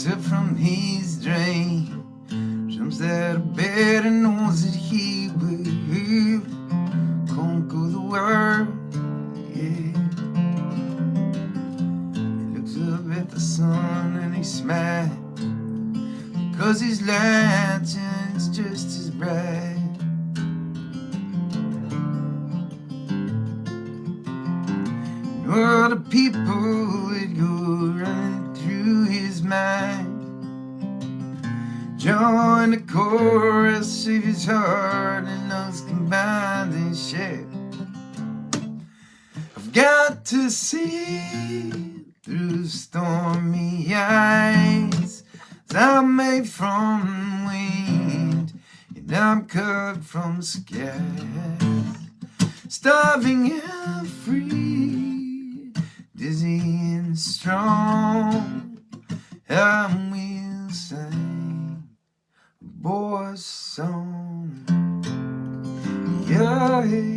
wakes up from his dream, jumps out of bed and knows that he will conquer the world. Yeah. He looks up at the sun and he smiles, because his light shines just as bright. And all the people would go running through his mind, join the chorus of his heart and lungs combined and share. I've got to see through stormy eyes, I'm made from wind and I'm cut from skies, starving and free, dizzy and strong. I will sing a boy's song. Yeah, yeah.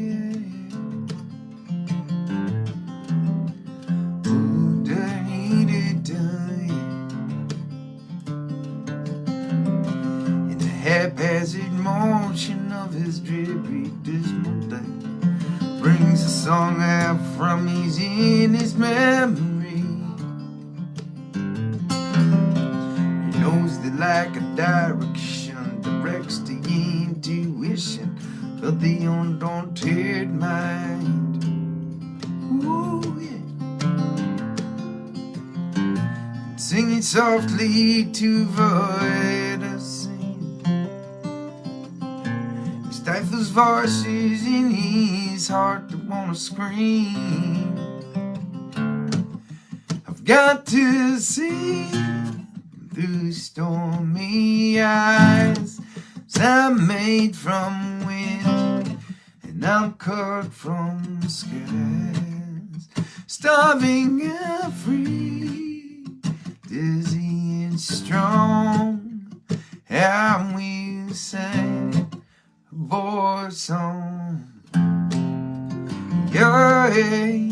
Haphazard motion of his dreary, dismal day brings a song out from in his memory. He knows that like a direction directs the intuition of the undaunted mind. Ooh, yeah. And singing softly to avoid a scene, stifles voices in his heart that wanna scream. I've got to see through stormy eyes, 'cause I'm made from wind and I'm cut from skies, starving and free, dizzy and strong. I will sing a boy's song. Yeah, yeah.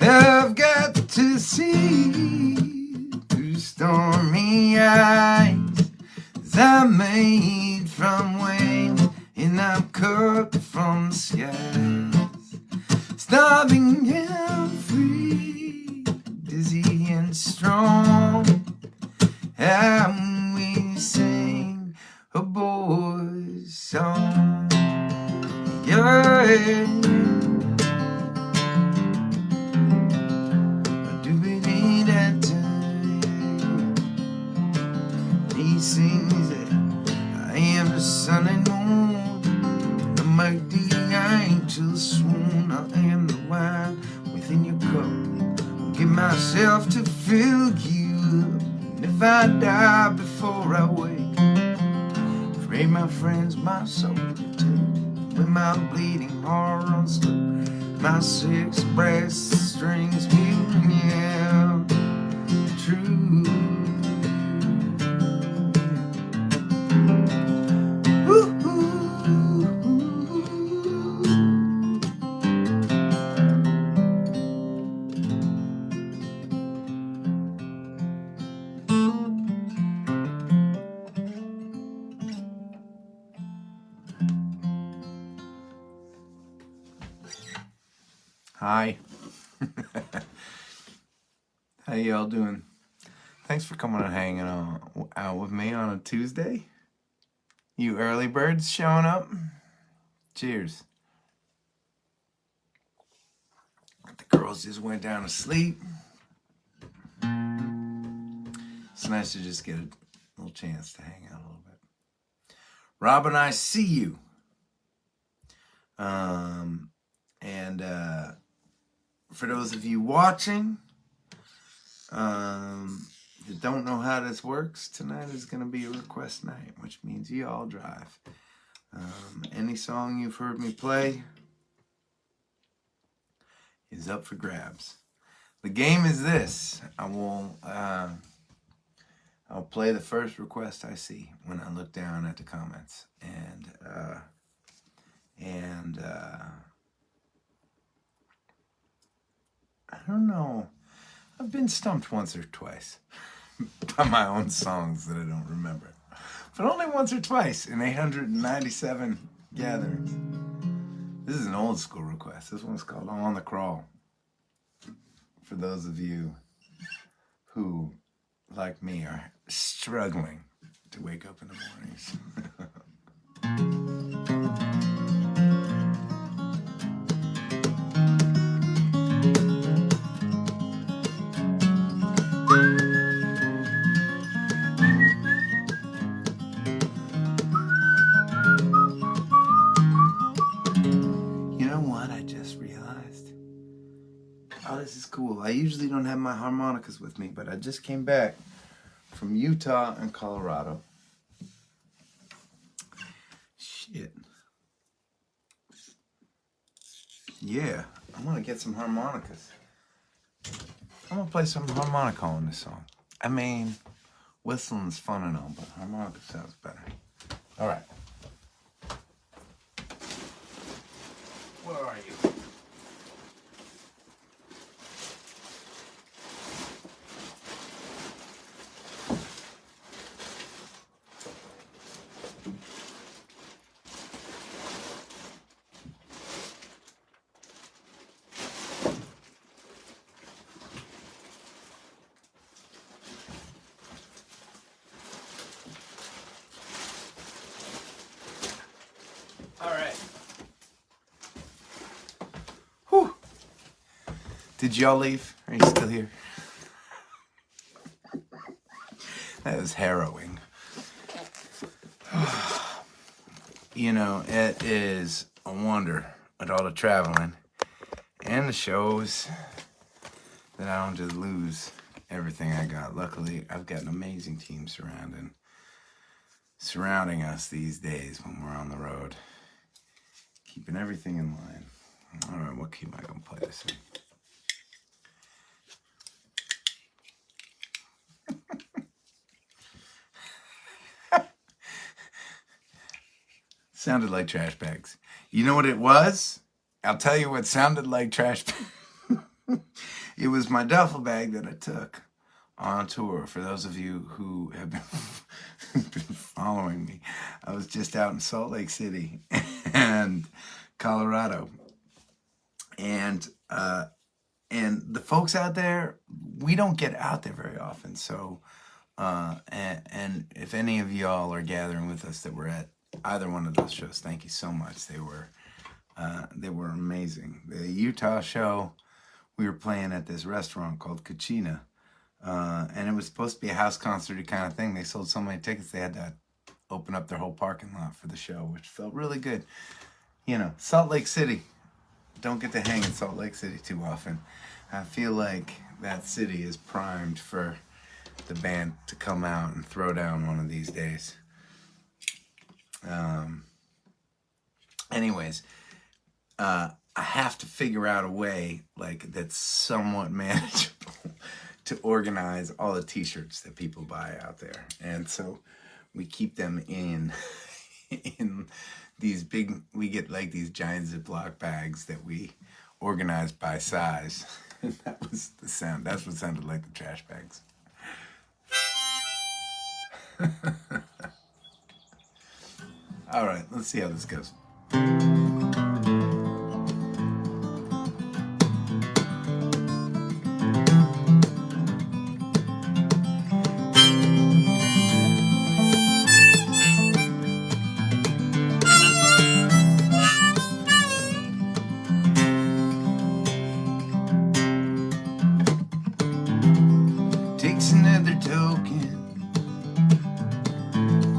I've got to see through stormy eyes, 'cause I'm made from wind and I'm cut from the skies, starving and free, dizzy and strong. And we sing a boy's song. Yeah. He sings that I am the sun and moon, the mighty angels swoon. I am the wine within your cup, give myself to fill you up. And if I die before I wake, pray my friends my soul to take. When my bleeding heart runs through, my 6 brass strings will never true. Hi. How y'all doing? Thanks for coming and hanging out with me on a Tuesday. You early birds showing up. Cheers. The girls just went down to sleep. It's nice to just get a little chance to hang out a little bit. Robin, I see you. for those of you watching that don't know how this works, tonight is going to be a request night, which means you all drive. Any song you've heard me play is up for grabs. The game is this. I'll play the first request I see when I look down at the comments, and I don't know. I've been stumped once or twice by my own songs that I don't remember, but only once or twice in 897 gatherings. This is an old school request. This one's called "On the Crawl." For those of you who, like me, are struggling to wake up in the mornings. You know what I just realized? Oh, this is cool. I usually don't have my harmonicas with me, but I just came back from Utah and Colorado. Shit. Yeah, I'm gonna get some harmonicas. I'm gonna play some harmonica on this song. I mean, whistling's fun and all, but harmonica sounds better. All right. Where are you? All right. Whew. Did y'all leave? Are you still here? That was harrowing. You know, it is a wonder at all the traveling and the shows that I don't just lose everything I got. Luckily, I've got an amazing team surrounding us these days when we're on the road. Keeping everything in line. All right, what key am I going to play this in? Sounded like trash bags. You know what it was? I'll tell you what sounded like trash bags. It was my duffel bag that I took on tour. For those of you who have been following me, I was just out in Salt Lake City and Colorado, and the folks out there, we don't get out there very often. So, and if any of y'all are gathering with us that were at either one of those shows, thank you so much. They were amazing. The Utah show, we were playing at this restaurant called Cucina. And it was supposed to be a house concert kind of thing. They sold so many tickets, they had to open up their whole parking lot for the show, which felt really good. You know, Salt Lake City. Don't get to hang in Salt Lake City too often. I feel like that city is primed for the band to come out and throw down one of these days. Anyways, I have to figure out a way like that's somewhat manageable to organize all the t-shirts that people buy out there. And so we keep them in these big, we get like these giant Ziploc bags that we organize by size. And that was the sound. That's what sounded like the trash bags. All right, let's see how this goes. Takes another token,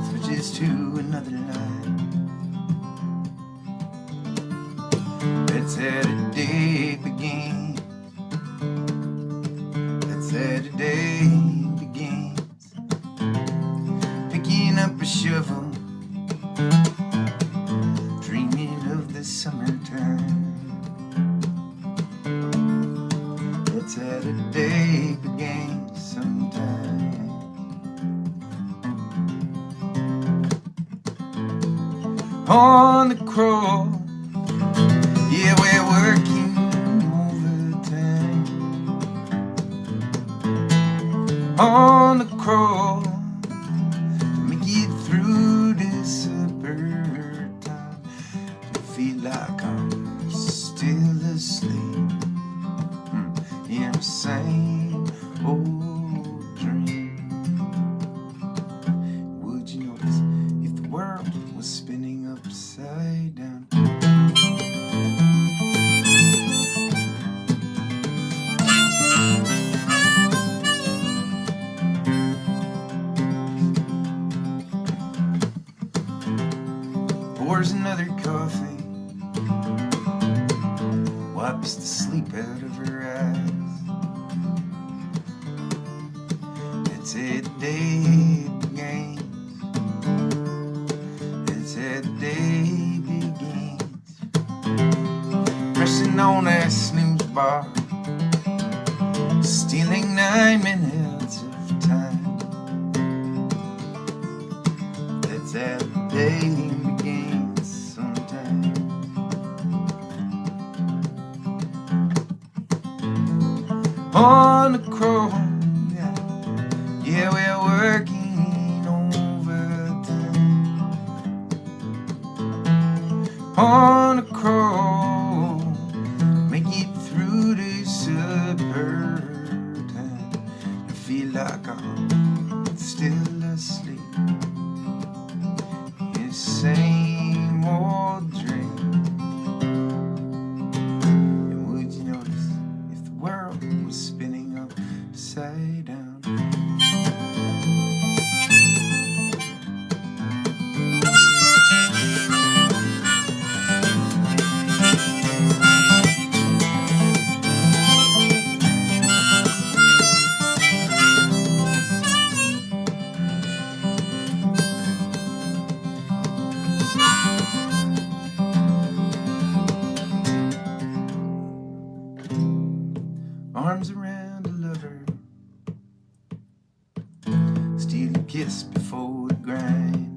switches to another line. Saturday begins, picking up a shovel, dreaming of the summertime. That Saturday begins sometime. On the crawl, yeah, we're working overtime. On the crawl, make it through this supper time. I feel like I'm still asleep in the same old dream. Would you notice if the world was spinning upside down? Pours another coffee, wipes the sleep out of her eyes. It's a day begins. It's a day begins. Pressing on that snooze bar, stealing 9 minutes of time. That's how the day begins sometime. On the crawl, yeah, we're working overtime. On the crawl, make it through the supper time. I feel like I'm still asleep in the same old dream. And would you notice if the world was spinning upside down? Arms around a lover, steal a kiss before we grind.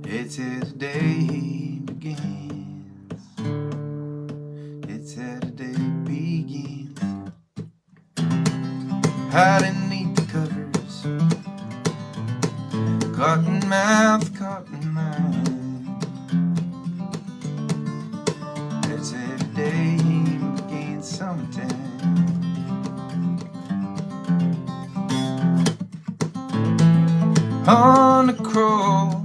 It's as the day begins. It's as the day begins. Hiding neath the covers, cotton mouth, cotton mind. It's as the day begins sometime. On the crawl,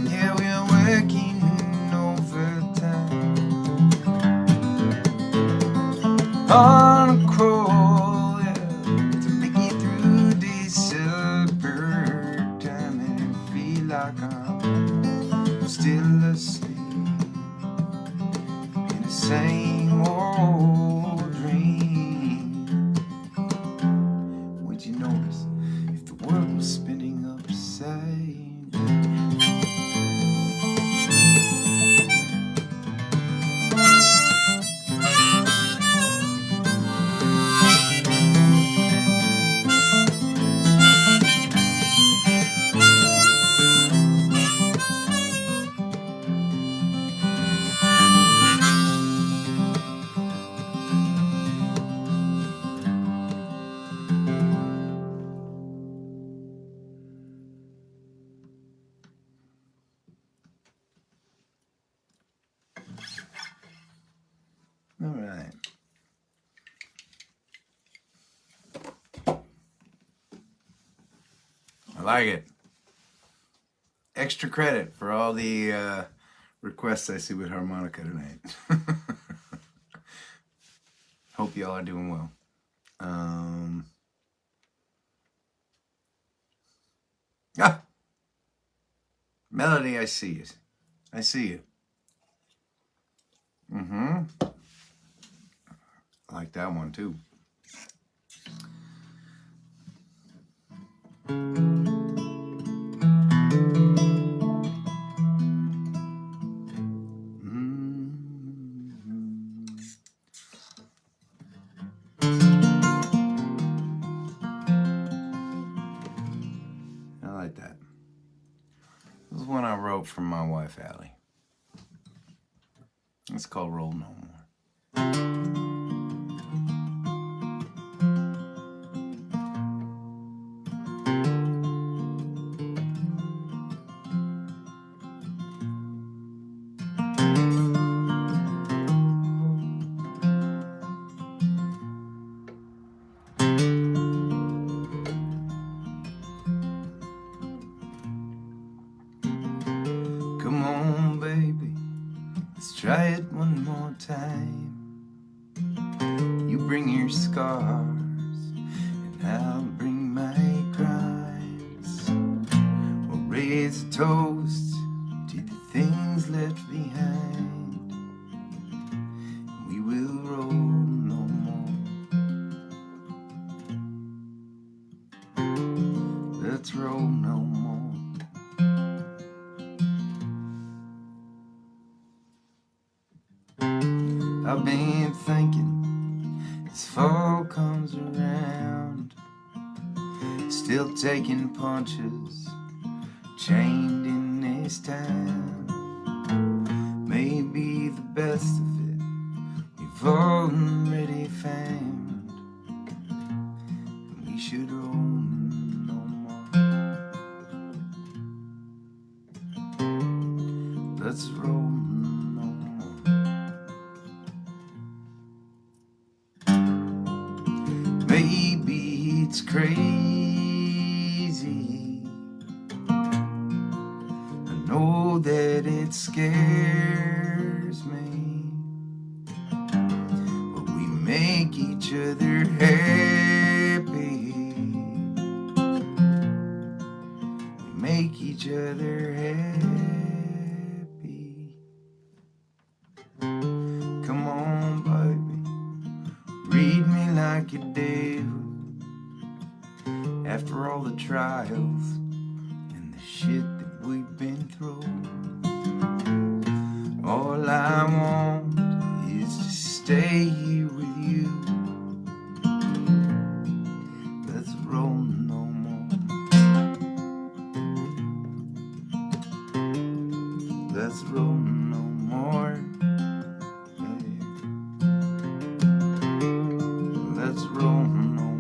yeah, we're working overtime. On the crawl, yeah, to make it through this supper time. And I feel like I'm still asleep in the same old dream. Would you notice if the world was spinning upside down? All right. I like it. Extra credit for all the requests I see with harmonica tonight. Hope y'all are doing well. Melody, I see you. I see you. like that one too. I like that. This is one I wrote for my wife, Allie. It's called Roll No More. Come on, baby, let's try it one more time. You bring your scars, and I'll bring my crimes. We'll raise a toast to the things left behind. We will roll no more. Let's roll no more. I've been thinking as fall comes around, still taking punches, chained in this town. Maybe the best of it we've already found, and we should roll no more. Let's roll. Maybe it's crazy, I know that it scares me, but we make each other happy. We make each other happy. Come on, baby, read me like you do. After all the trials and the shit that we've been through, all I want is to stay here with you. Let's roll no more. Let's roll no more. Let's roll no more.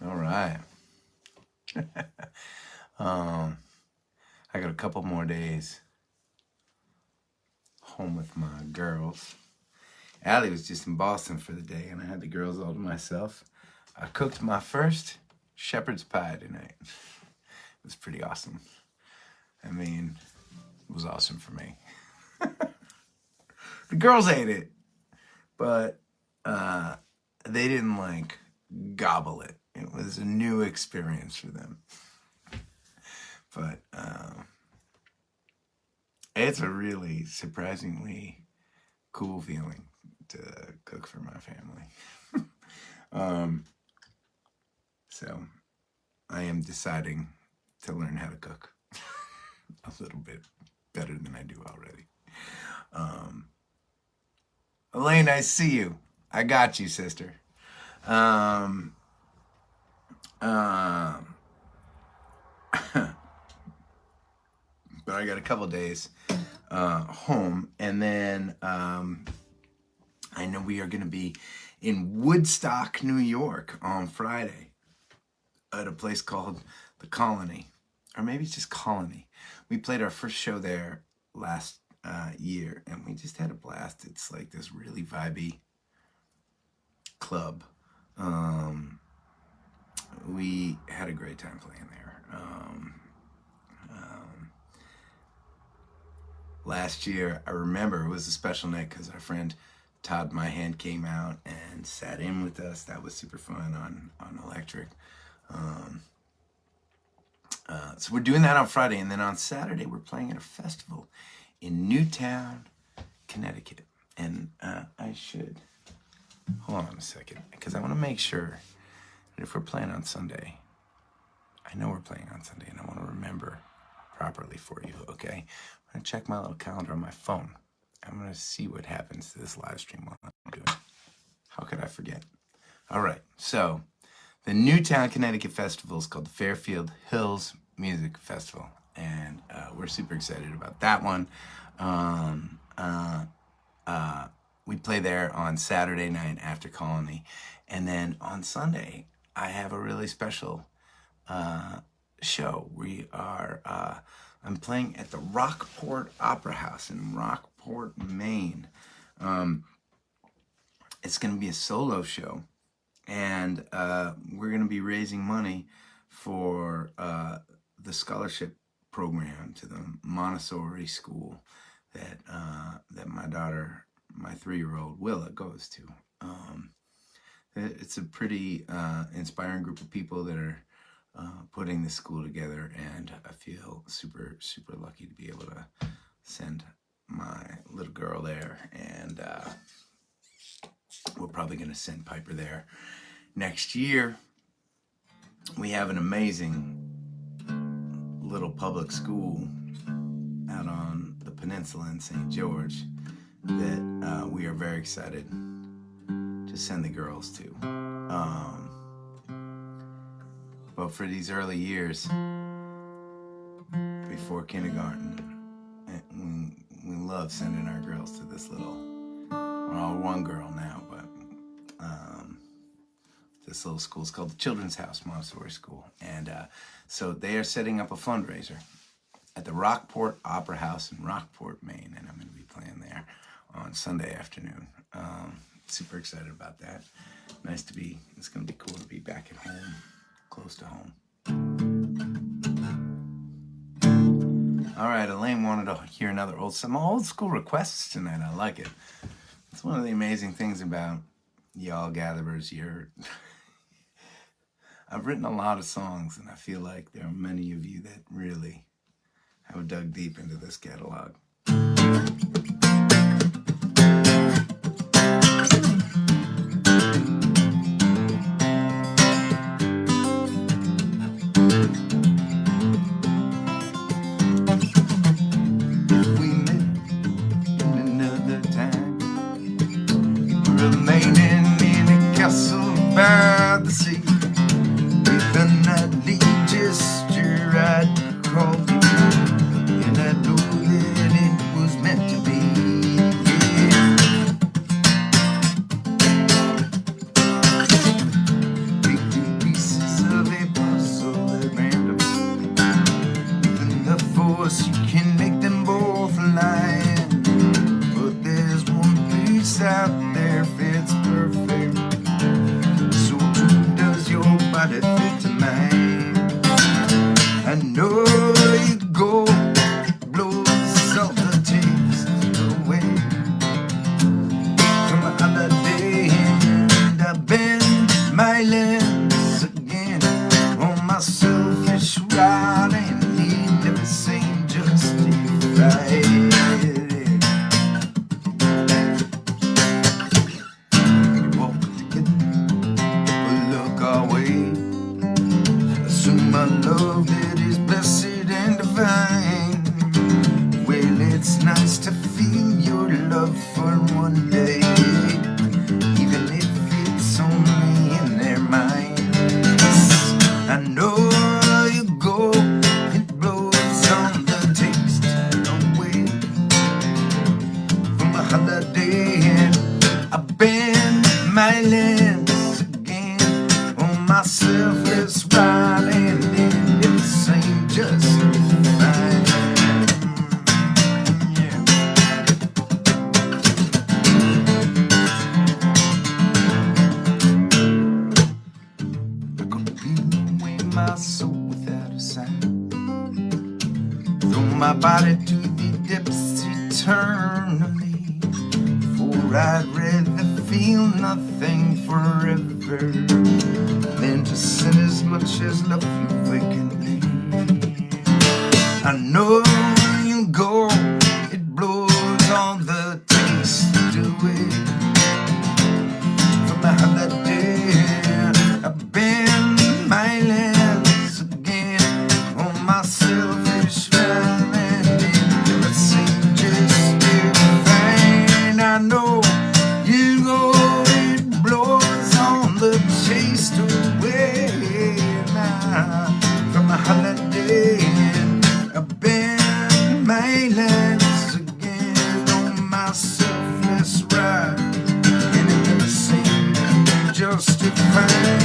All right. I got a couple more days home with my girls. Allie was just in Boston for the day, and I had the girls all to myself. I cooked my first shepherd's pie tonight. It was pretty awesome. I mean, it was awesome for me. The girls ate it, but they didn't like gobble it. It was a new experience for them. But it's a really surprisingly cool feeling to cook for my family. So I am deciding to learn how to cook a little bit better than I do already. Elaine, I see you. I got you, sister. But I got a couple days home, and then I know we are going to be in Woodstock, New York on Friday at a place called The Colony, or maybe it's just Colony. We played our first show there last year, and we just had a blast. It's like this really vibey club. We had a great time playing there. last year, I remember it was a special night because our friend Todd My Hand came out and sat in with us. That was super fun on Electric. So we're doing that on Friday, and then on Saturday we're playing at a festival in Newtown, Connecticut. And I should hold on a second because I want to make sure that if we're playing on Sunday, I know we're playing on Sunday, and I want to remember properly for you. Okay, I'm gonna check my little calendar on my phone. I'm gonna see what happens to this live stream while I'm doing it. How could I forget? All right, so the Newtown, Connecticut festival is called the Fairfield Hills Music Festival, and we're super excited about that one. We play there on Saturday night after Colony, and then on Sunday I have a really special show. I'm playing at the Rockport Opera House in Rockport, Maine. It's going to be a solo show, and we're going to be raising money for the scholarship program to the Montessori school that my daughter, my 3-year-old Willa, goes to. It's a pretty inspiring group of people that are putting this school together, and I feel super, super lucky to be able to send my little girl there, and we're probably going to send Piper there next year. We have an amazing little public school out on the peninsula in St. George that we are very excited to send the girls to. But for these early years, before kindergarten, we love sending our girls to this little, well, one girl now, but this little school is called the Children's House Montessori School. And so they are setting up a fundraiser at the Rockport Opera House in Rockport, Maine, and I'm going to be playing there on Sunday afternoon. Super excited about that. It's going to be cool to be back at home, close to home. All right, Elaine wanted to hear some old school requests tonight. I like it. It's one of the amazing things about y'all gatherers. I've written a lot of songs, and I feel like there are many of you that really have dug deep into this catalog. By the sea, with a nightly gesture I'd call you, and I know that it was meant to be. Yeah. Take 2 pieces of a puzzle at random, with enough force you can make them both align. But there's one piece out there fits perfect. Body fit to mine. I know you go, blows all the taste away from a holiday, and I bend my lens again on my selfish ride, and he never seemed justified. We walk together, we look our way. My love that is blessed and divine. Well, it's nice to feel your love for one day, even if it's only in their minds. I know you go, it blows on the taste away from a holiday, and I bend my lens again on my selfless ride, and it seemed just fine. Yeah. I could peel away my soul without a sign, throw my body to the depths eternally, for I'd rather feel nothing forever than to sin as much as love you vacantly. I know you go, it blows all the taste away from the holiday. I've been my lands again on my selfish island. Let's sing just divine. I know you go, it blows on the taste away now from the holiday. I've been my lands again on my selfless ride, and it never seemed justified.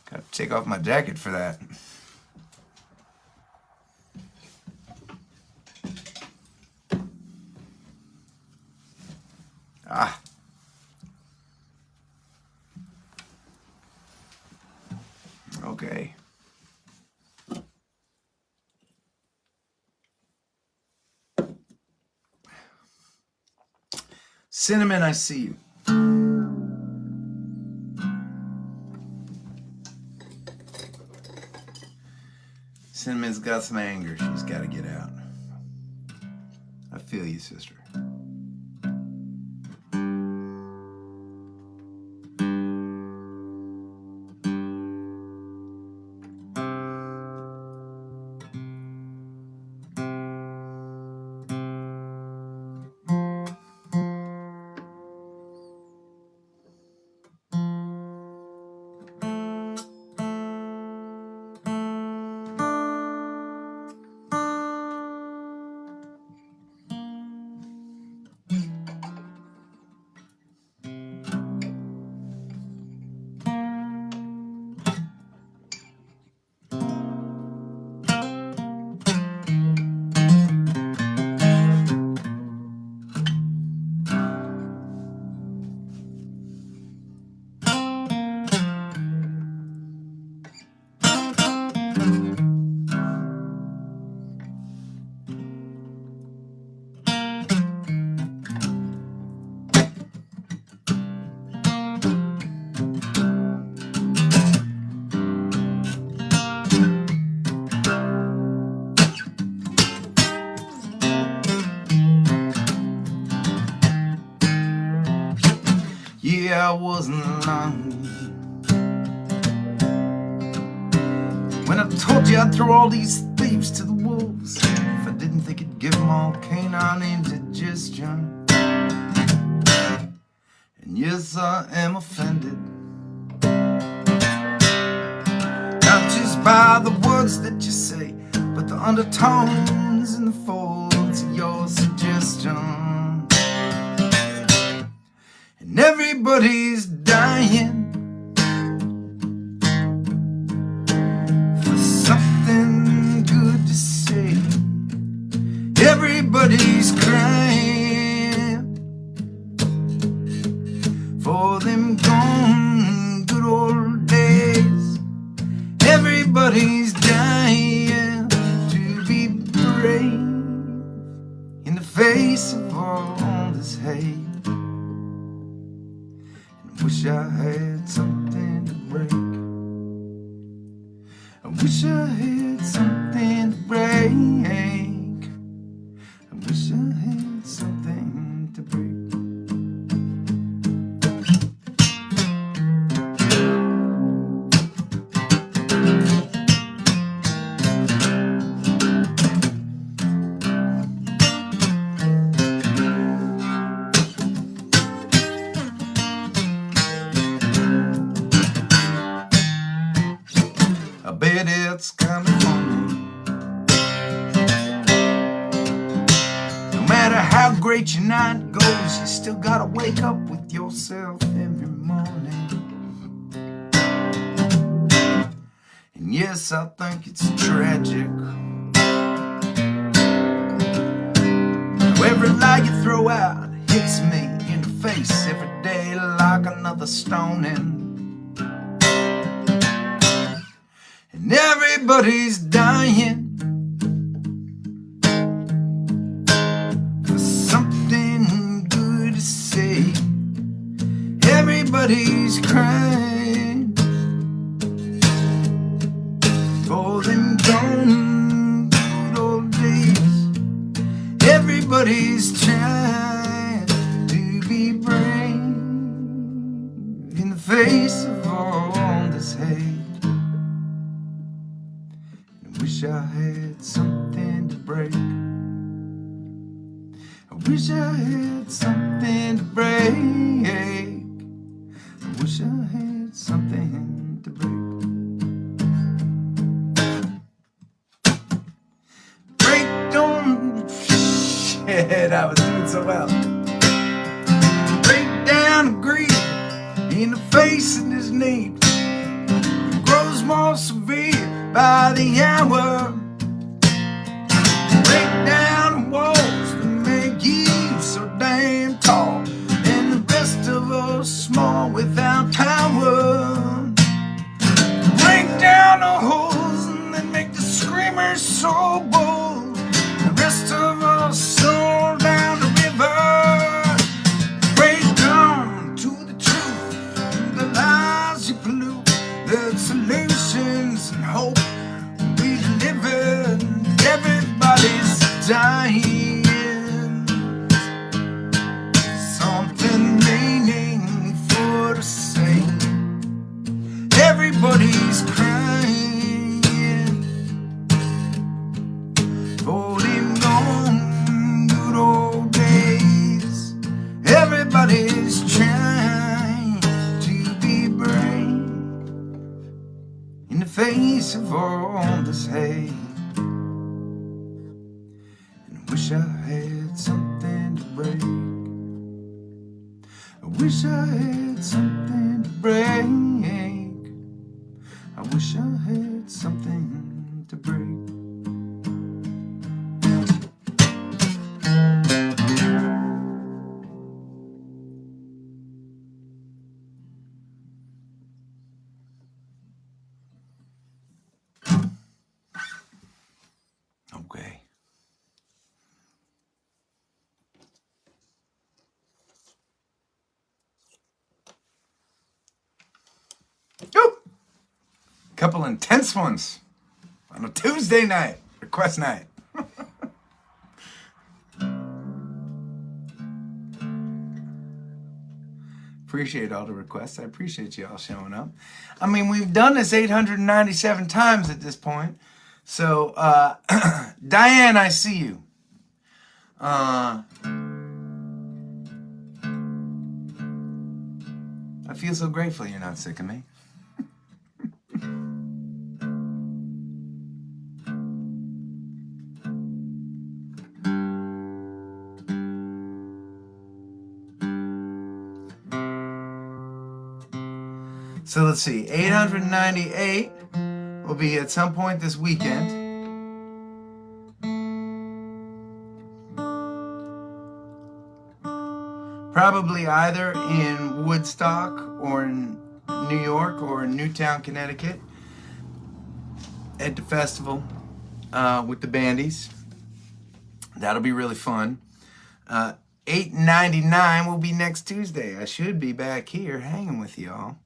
Gotta take off my jacket for that. Ah. Okay. Cinnamon, I see you. Cinnamon's got some anger she's got to get out. I feel you, sister. Yeah, I wasn't lying when I told you I'd throw all these thieves to the wolves if I didn't think it'd give them all canine indigestion. And yes, I am offended, not just by the words that you say, but the undertones and the folds of your suggestion. And everybody's dying for something good to say. Everybody's crying for them gone good old days. Everybody's dying to be brave in the face of all this hate. Wish I had something to break. I wish I had something to break. I wish I had something to break. I bet it's kind of lonely great your night goes, you still gotta wake up with yourself every morning. And yes, I think it's tragic. Every lie you throw out hits me in the face every day like another stoning. And everybody's dying for something good to say. Everybody's crying for them gone good old days. Everybody's trying to be brave in the face of all this hate. I wish I had something to break. I wish I had something to break. I wish I had something to break. Shit, I was doing so well. Break down grief in the face of this need. It grows more severe by the hour. Break down walls that make you so damn tall, and the rest of us small without power. Break down the holes and then make the screamers so bold. The rest of us soar down the river. Break down to the truth, the lies you pollute, the solutions and hope we delivered. Everybody's dying, something meaningful to say. Everybody's crying for them gone good old days. Everybody's trying to be brave in the face of all this hate. And I wish I had something to break. I wish I had something to break. I wish I had something to break. Okay. Woo! Couple intense ones on a Tuesday night, request night. Appreciate all the requests. I appreciate you all showing up. I mean, we've done this 897 times at this point. So, Diane, I see you. I feel so grateful you're not sick of me. So let's see, 898 will be at some point this weekend. Probably either in Woodstock or in New York or in Newtown, Connecticut at the festival with the bandies. That'll be really fun. 899 will be next Tuesday. I should be back here hanging with y'all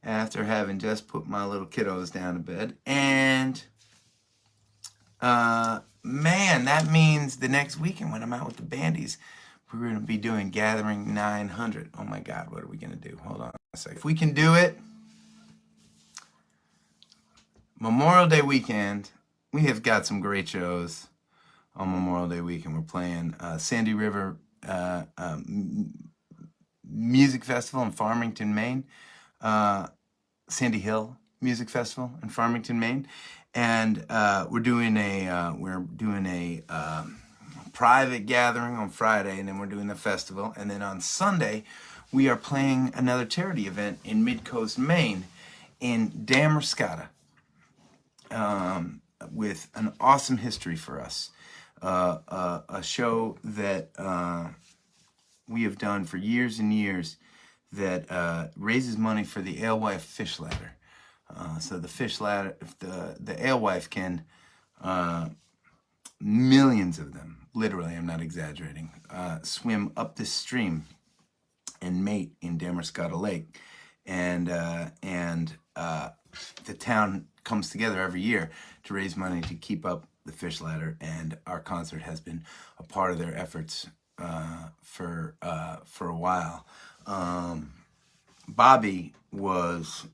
after having just put my little kiddos down to bed. And man, that means the next weekend when I'm out with the bandies, we're going to be doing Gathering 900. Oh my God, what are we going to do? Hold on a second. If we can do it, Memorial Day weekend, we have got some great shows on Memorial Day weekend. We're playing Sandy River Music Festival in Farmington, Maine. Sandy Hill Music Festival in Farmington, Maine. And we're doing a private gathering on Friday, and then we're doing the festival. And then on Sunday, we are playing another charity event in Mid-Coast, Maine, in Damerscotta, with an awesome history for us. A show that we have done for years and years that raises money for the Alewife Fish Ladder. So the fish ladder, the alewife can, millions of them, literally, I'm not exaggerating, swim up this stream and mate in Damerscotta Lake. And the town comes together every year to raise money to keep up the fish ladder, and our concert has been a part of their efforts for a while. Bobby was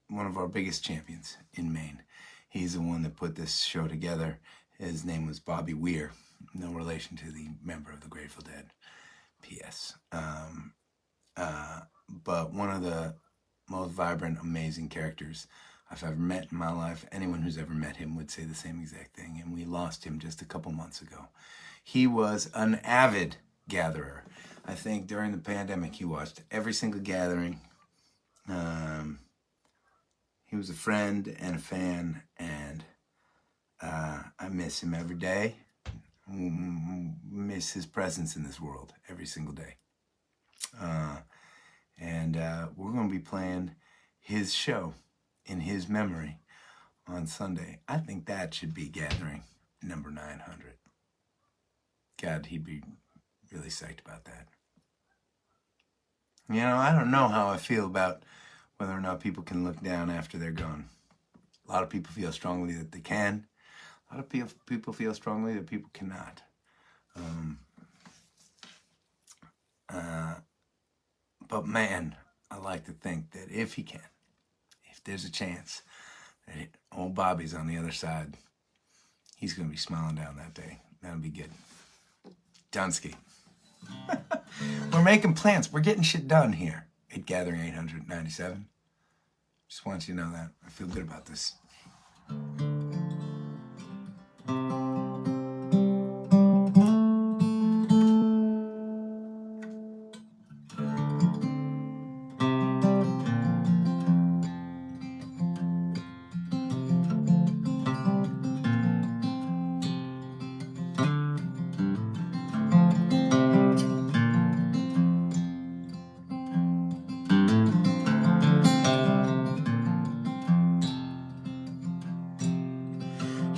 one of our biggest champions in Maine. He's the one that put this show together. His name was Bobby Weir, no relation to the member of the Grateful Dead. P.S. But one of the most vibrant, amazing characters I've ever met in my life. Anyone who's ever met him would say the same exact thing, and we lost him just a couple months ago. He was an avid gatherer. I think during the pandemic, he watched every single gathering. He was a friend and a fan, and I miss him every day. Miss his presence in this world every single day. And we're going to be playing his show in his memory on Sunday. I think that should be gathering number 900. God, he'd be really psyched about that. You know, I don't know how I feel about whether or not people can look down after they're gone. A lot of people feel strongly that they can. A lot of people feel strongly that people cannot. But man, I like to think that if he can, if there's a chance that old Bobby's on the other side, he's going to be smiling down that day. That'll be good. Dunsky. We're making plans. We're getting shit done here at Gathering 897. Just want you to know that. I feel good about this.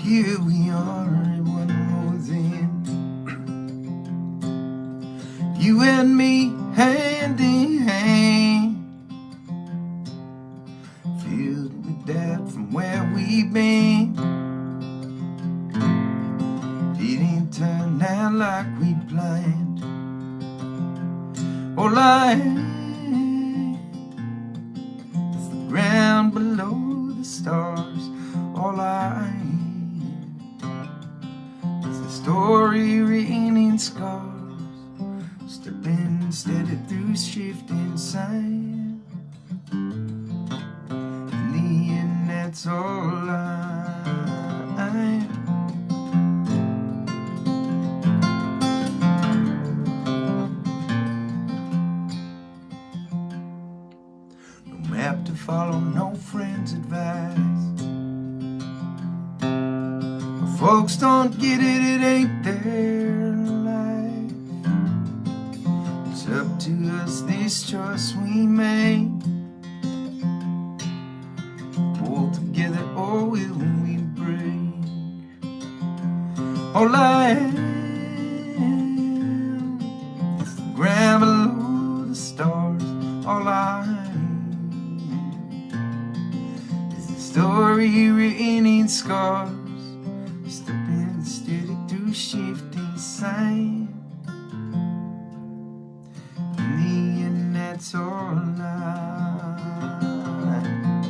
Here we are, everyone moves in. You and me, hand in hand, filled with doubt from where we've been. Didn't turn out like we planned. All I am is the ground below the stars. All I am, story written in scars, stepping steady through shifting sand. In the end, that's all I am. No map to follow, no friend's advice. Folks don't get it, it ain't their life. It's up to us, this choice we made. Pull together or will we break? All I am is the ground below the stars. All I am is the story written in scars, stepping steady through shifting sand. In the end, that's all I am.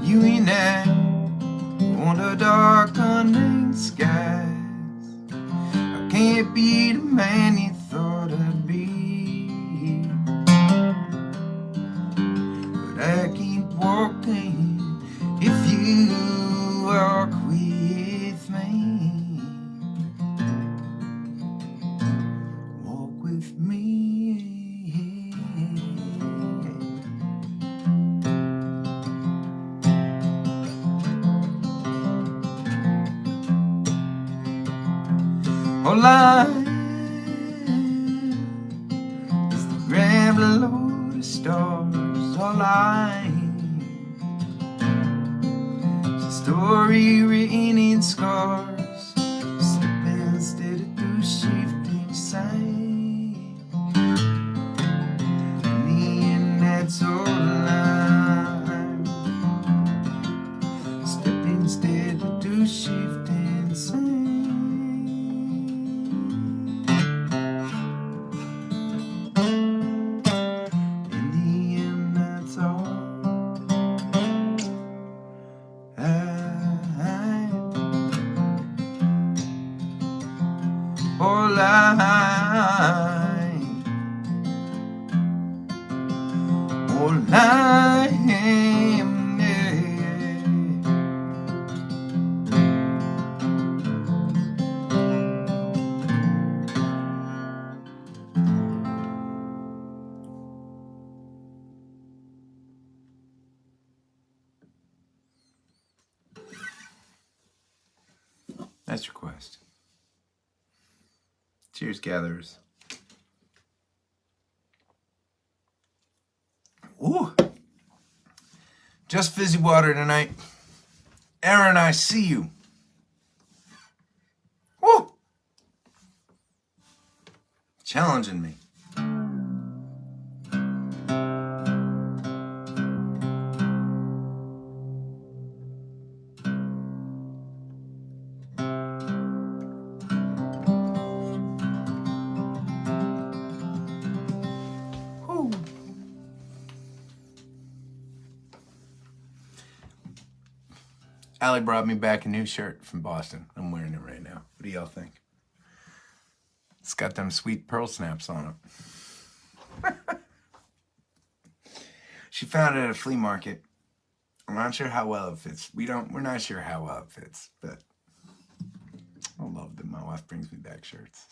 You and I, under dark, unnamed skies. I can't be the man you thought I'd be. I keep walking if you walk with me. Walk with me. All I is the grand below the stars. All I is a story written in scars, slipping steady through shifting sight. Me and that's all I'm stepping steady through shifting sight. All I am, yeah. That's your quest. Cheers, gatherers. Ooh. Just fizzy water tonight. Aaron, I see you. Woo! Challenging me. Allie brought me back a new shirt from Boston. I'm wearing it right now. What do y'all think? It's got them sweet pearl snaps on it. She found it at a flea market. I'm not sure how well it fits. We're not sure how well it fits, but I love that my wife brings me back shirts.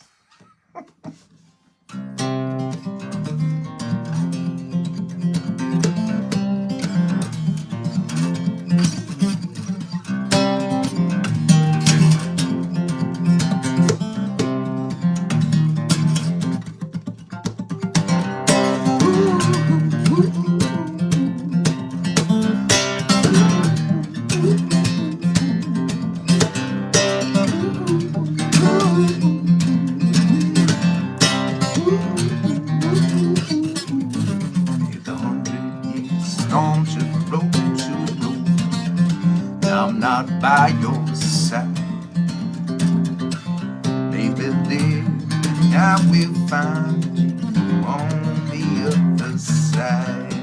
I'm not by your side, baby dear. I will find you on the other side.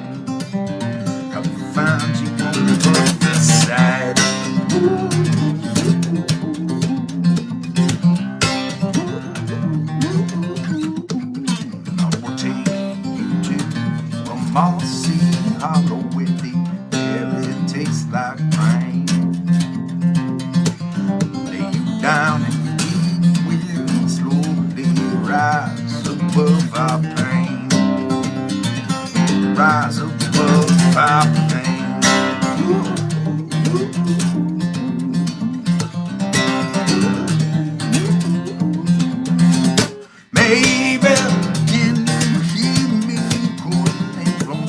I will find you on the other side. I will take you to a mossy hollow with me, where it tastes like rain. Down and we will slowly rise above our pain. Rise above our pain. Maybe can you hear me calling from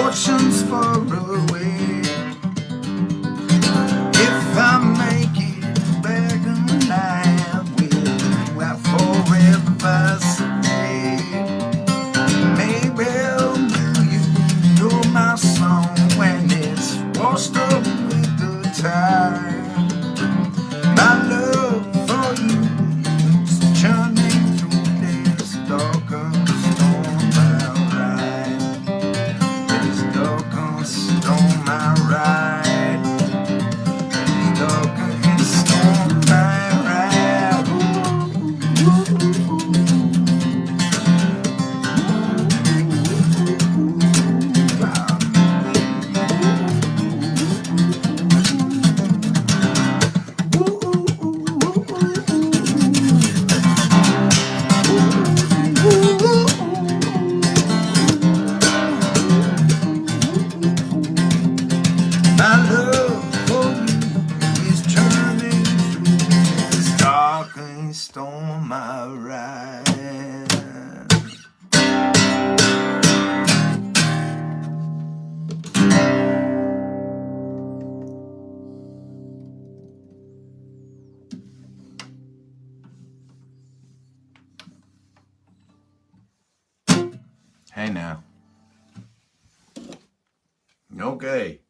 oceans far Okay.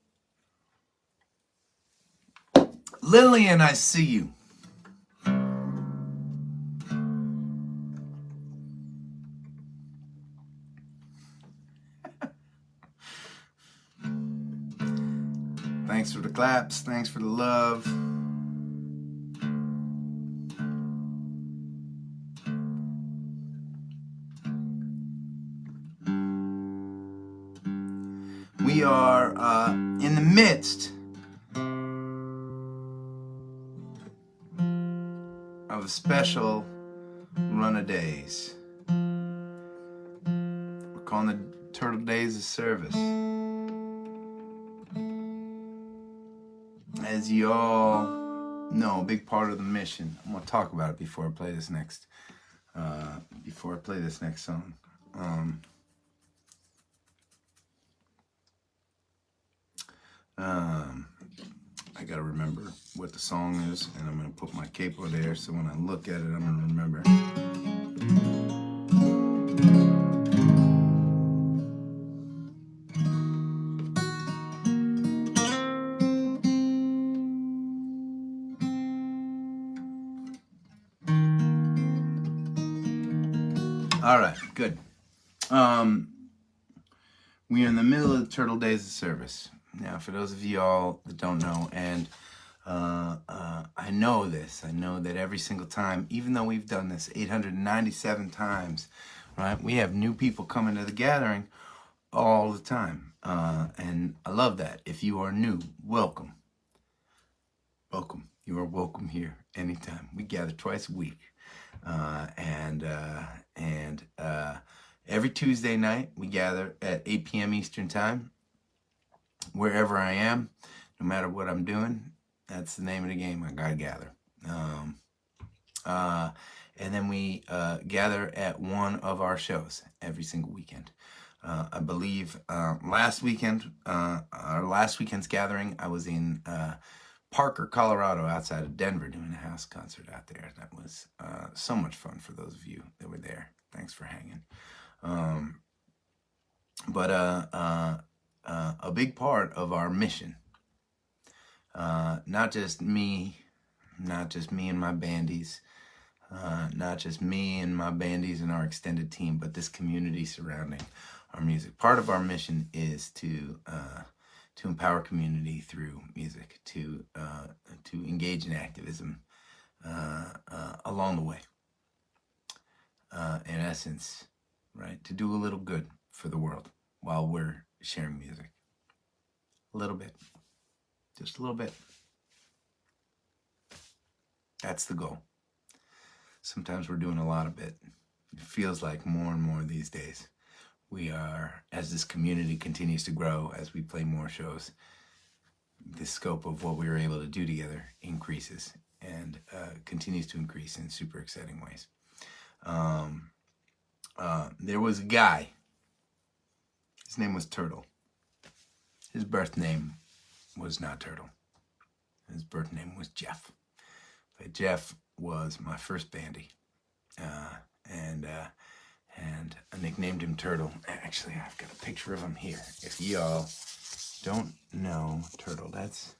Lillian, I see you. Thanks for the claps. Thanks for the love. We are in the midst of a special run of days. We're calling it Turtle Days of Service. As you all know, a big part of the mission. I'm gonna talk about it before I play this next. Song. I gotta remember what the song is, and I'm gonna put my capo there, so when I look at it, I'm gonna remember. All right, good. We are in the middle of the Turtle Days of Service. Now, for those of you all that don't know, and I know this, I know that every single time, even though we've done this 897 times, right, we have new people coming to the gathering all the time. And I love that. If you are new, welcome. Welcome. You are welcome here anytime. We gather twice a week. Every Tuesday night, we gather at 8 p.m. Eastern Time. Wherever I am, no matter what I'm doing, that's the name of the game. I gotta gather. And then we gather at one of our shows every single weekend. I believe last weekend's gathering, I was in Parker, Colorado, outside of Denver, doing a house concert out there. That was so much fun for those of you that were there. Thanks for hanging. A big part of our mission, not just me and my bandies, not just me and my bandies and our extended team, but this community surrounding our music. Part of our mission is to empower community through music, to engage in activism along the way. In essence, right, to do a little good for the world while we're sharing music. A little bit. Just a little bit. That's the goal. Sometimes we're doing a lot of it. It feels like more and more these days. We are, as this community continues to grow, as we play more shows, the scope of what we were able to do together increases and continues to increase in super exciting ways. There was a guy. His name was Turtle. His birth name was not Turtle. His birth name was Jeff. But Jeff was my first bandy. And I nicknamed him Turtle. Actually, I've got a picture of him here. If y'all don't know Turtle, that's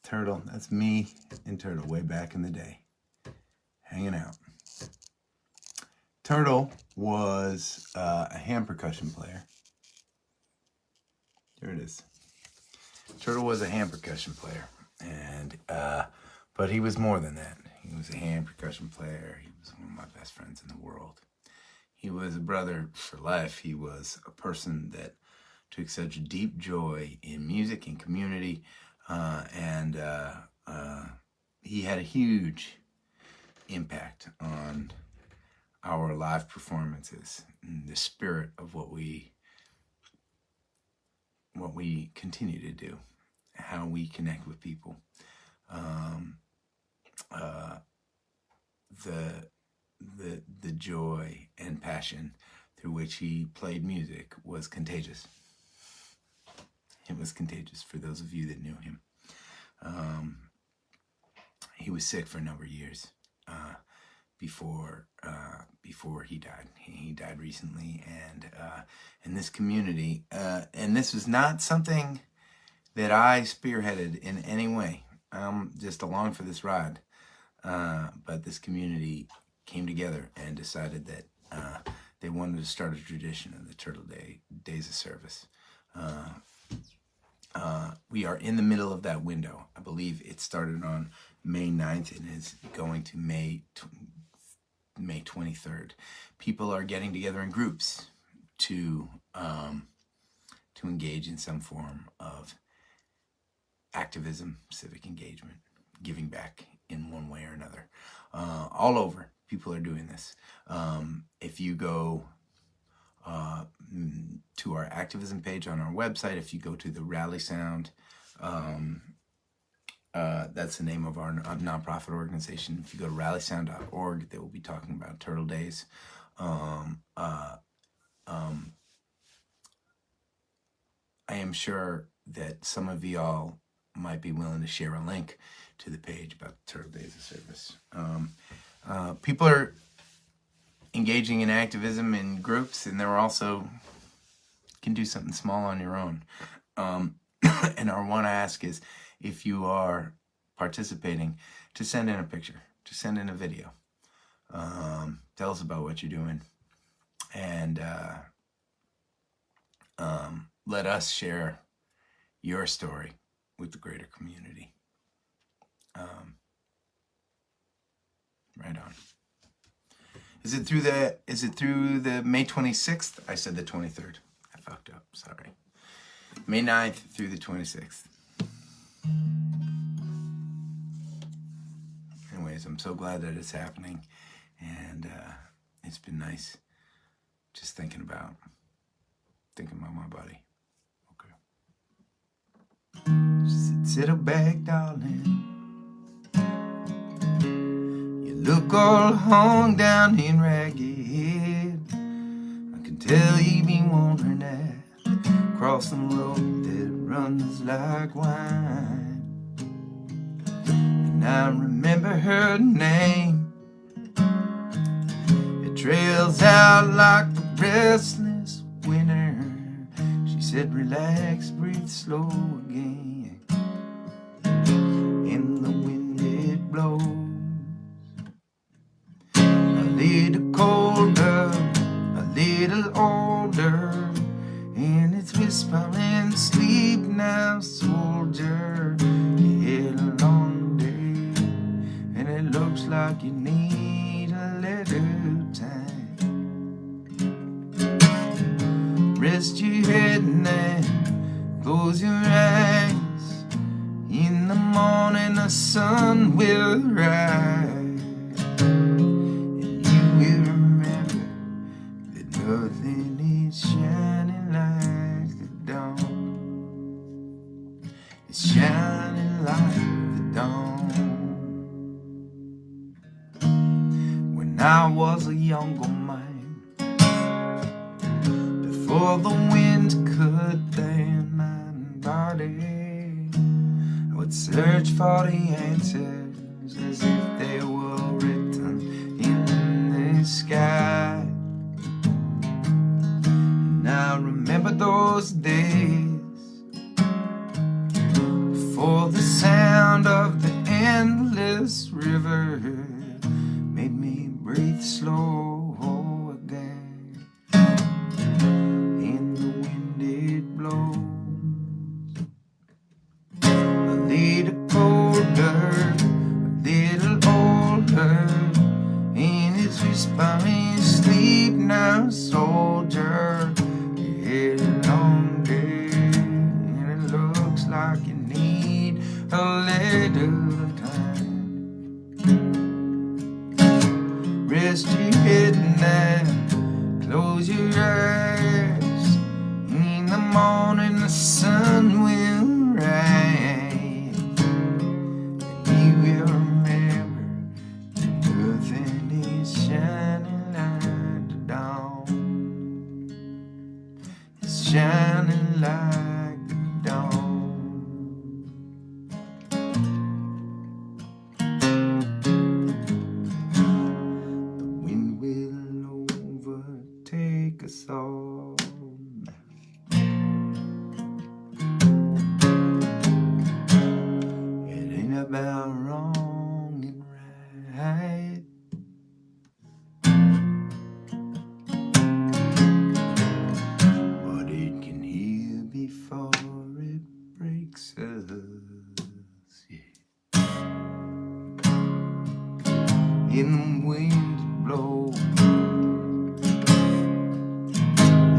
Turtle. That's me and Turtle way back in the day, hanging out. Turtle was a hand percussion player. There it is. Turtle was a hand percussion player, and but he was more than that. He was a hand percussion player. He was one of my best friends in the world. He was a brother for life. He was a person that took such deep joy in music and community, and he had a huge impact on our live performances and the spirit of what we continue to do, how we connect with people. The joy and passion through which he played music was contagious. It was contagious for those of you that knew him. He was sick for a number of years. before he died. He died recently, and in this community, and this was not something that I spearheaded in any way. I'm just along for this ride, but this community came together and decided that they wanted to start a tradition of the Turtle Days of Service. We are in the middle of that window. I believe it started on May 9th and is going to May 23rd. People are getting together in groups to engage in some form of activism, civic engagement, giving back in one way or another. All over, people are doing this. If you go to our activism page on our website, if you go to the Rally Sound, that's the name of our nonprofit organization. If you go to rallysound.org, they will be talking about Turtle Days. I am sure that some of y'all might be willing to share a link to the page about the Turtle Days of Service. People are engaging in activism in groups, and they're also can do something small on your own. And our one ask is, if you are participating, to send in a picture, to send in a video. Tell us about what you're doing, and let us share your story with the greater community. Right on. Is it through the May 26th? I said the 23rd. I fucked up. Sorry. May 9th through the 26th. Anyways, I'm so glad that it's happening, and it's been nice just thinking about my buddy. Okay. Settle back, darling. You look all hung down and ragged. I can tell you been wandering that across the road that runs like wine. And I remember her name. It trails out like the restless winter. She said, relax, breathe slow again. In the wind it blows a little colder, a little older, and it's whispering, sleep now, soldier. You had a long day, and it looks like you need a little time. Rest your head and then close your eyes. In the morning the sun will rise, and you will remember that nothing is shining like the dawn. It's shining like the dawn. When I was a younger man, before the wind cut down my body, I would search for the answers as if they were written in the sky. And I remember those days before the sound of the endless river made me breathe slow again. In the wind it blows a little colder, a little older, and it's whispering, sleep now, soldier. You had a long day, and it looks like you need a little time. Rest your head in the wind it blows,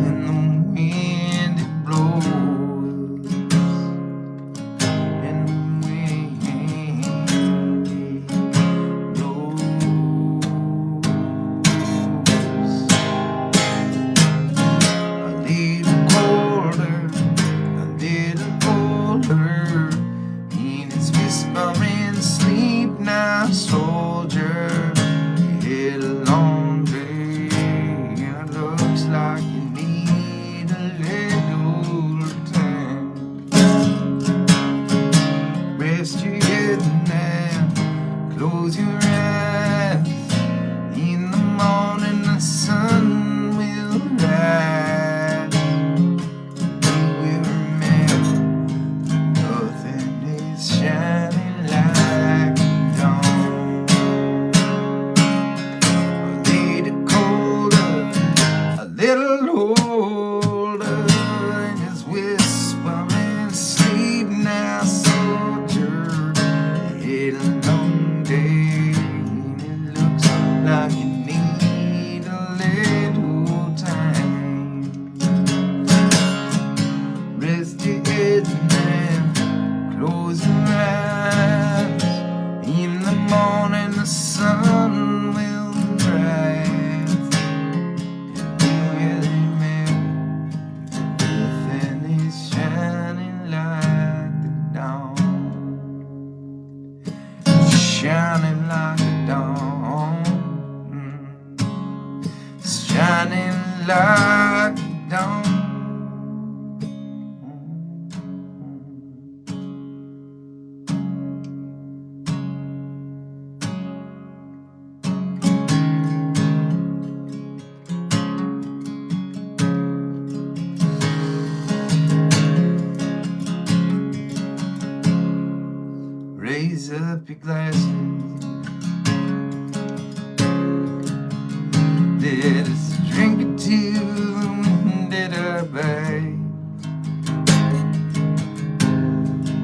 in the wind it blows, in the wind it blows. A little colder, a little colder, in its whispering sleep now, soldier. You had a long day, and it looks like you need a little time. Rest your head now, close your eyes. In the morning the sun will rise. You will remember nothing is shining like dawn. A little colder, a little older, in his whispering sleep now, soldier. You had a long day, and it looks like you need a little time. Rest your head now, close your eyes. In the morning the sun will rise. You will remember nothing is shining like the dawn, shining like the dawn, shining like the dawn. Raise up your glasses, let us drink it till the wind at our back.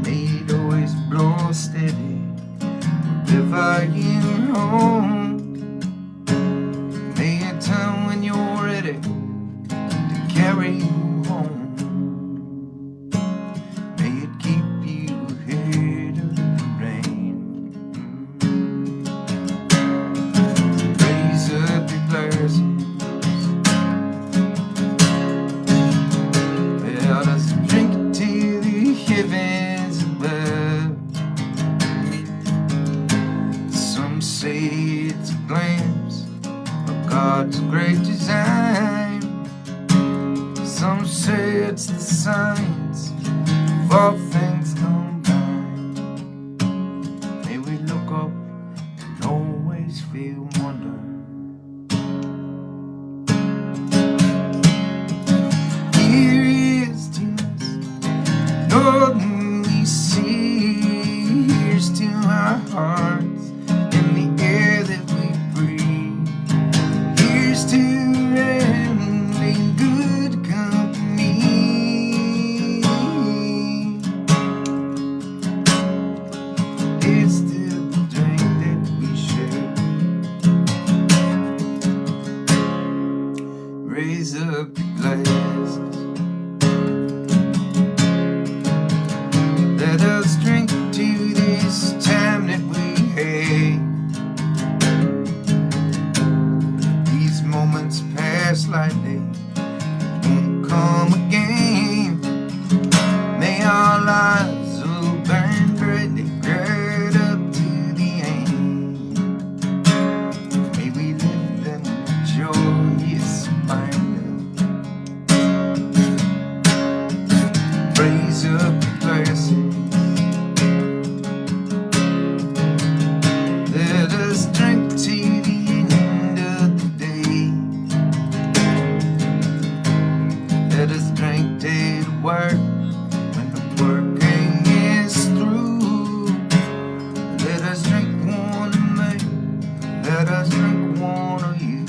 May it always blow steady wherever you're home. May it turn when you're ready to carry you home. May it keep you ahead of the rain. Raise up your glasses, let us drink it to the heavens above. Some say it's a glimpse of God's great design. Some say it's the signs of all things combined. May we look up and always feel wonder. Here is to us, nothing we see. Here's to our hearts and the air that we breathe. Here's to ending good company. It's to the drink that we share. Raise up your glasses, let us drink to this time that we had. These moments pass like they won't come again. May our lives will burn brightly right up to the end. May we live them with joyous splendor. Raise up your glasses, let us drink to the end of the day. Let us drink till work when the working is through. Let us drink one of me, let us drink one of you.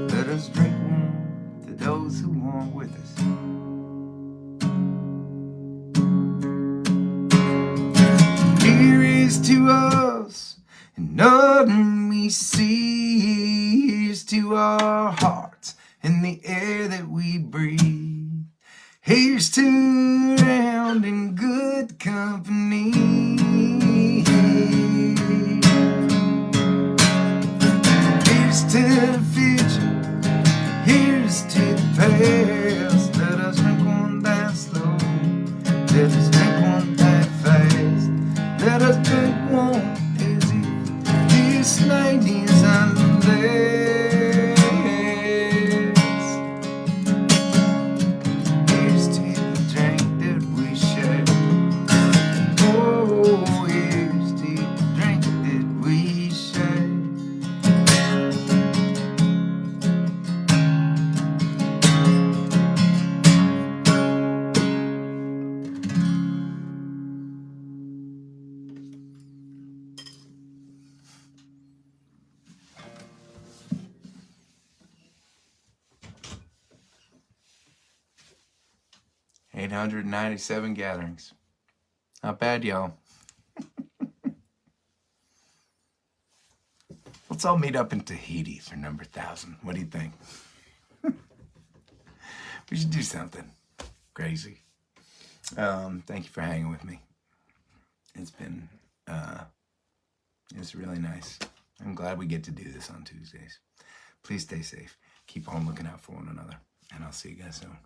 Let us drink one to those who aren't with us. Here is to us, And nothing we see, here's to our hearts and the air that we breathe. Here's to round in good company. Here's to the future, here's to the past. Let us drink one that slow, let us drink one that fast. Let us drink one as if this night is our last. Here's to the drink that we share. Oh, here's to the drink that we share. $897 gatherings. Not bad, y'all. Let's all meet up in Tahiti for number 1,000. What do you think? We should do something crazy. Thank you for hanging with me. It's been, it's really nice. I'm glad we get to do this on Tuesdays. Please stay safe. Keep on looking out for one another. And I'll see you guys soon.